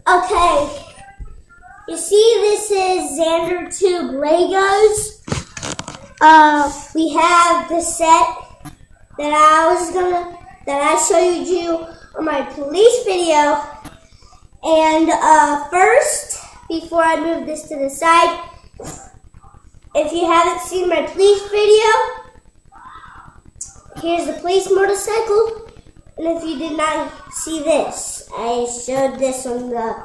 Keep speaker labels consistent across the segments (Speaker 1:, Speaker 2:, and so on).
Speaker 1: Okay, you see this is Xander Tube Legos. We have the set that I showed you on my police video. And first, before I move this to the side, if you haven't seen my police video, here's the police motorcycle. And if you did not see this, I showed this on the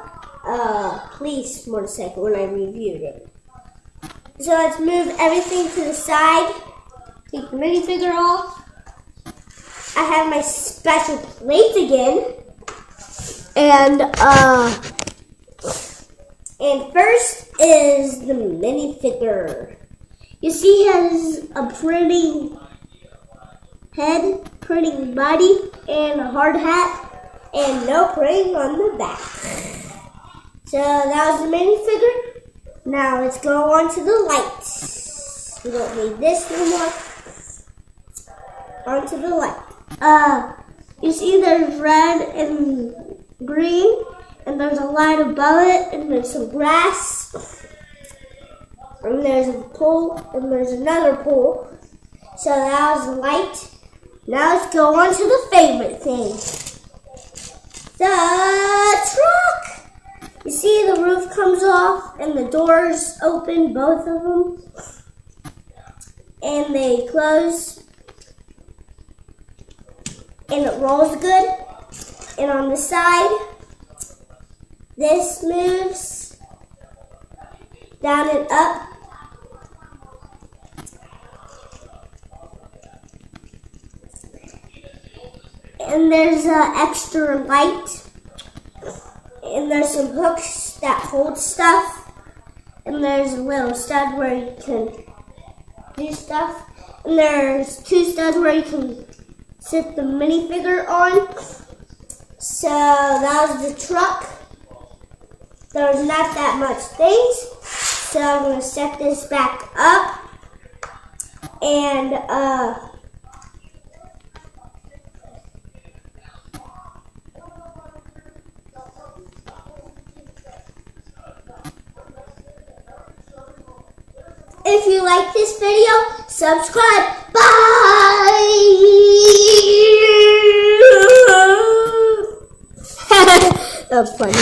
Speaker 1: police motorcycle when I reviewed it. So let's move everything to the side. Take the minifigure off. I have my special plate again. And first is the minifigure. You see he has a pretty head, pretty body, and a hard hat, and no printing on the back. So that was the minifigure. Now let's go on to the lights. We don't need this no more. On to the light. You see there's red and green, and there's a light above it, and there's some grass, and there's a pole, and there's another pole. So that was the light. Now let's go on to the favorite thing. The truck! You see the roof comes off and the doors open, both of them. And they close. And it rolls good. And on the side, this moves down and up. And there's an extra light. And there's some hooks that hold stuff. And there's a little stud where you can do stuff. And there's two studs where you can sit the minifigure on. So that was the truck. There's not that much things. So I'm going to set this back up. And if you like this video, subscribe. Bye! That was funny.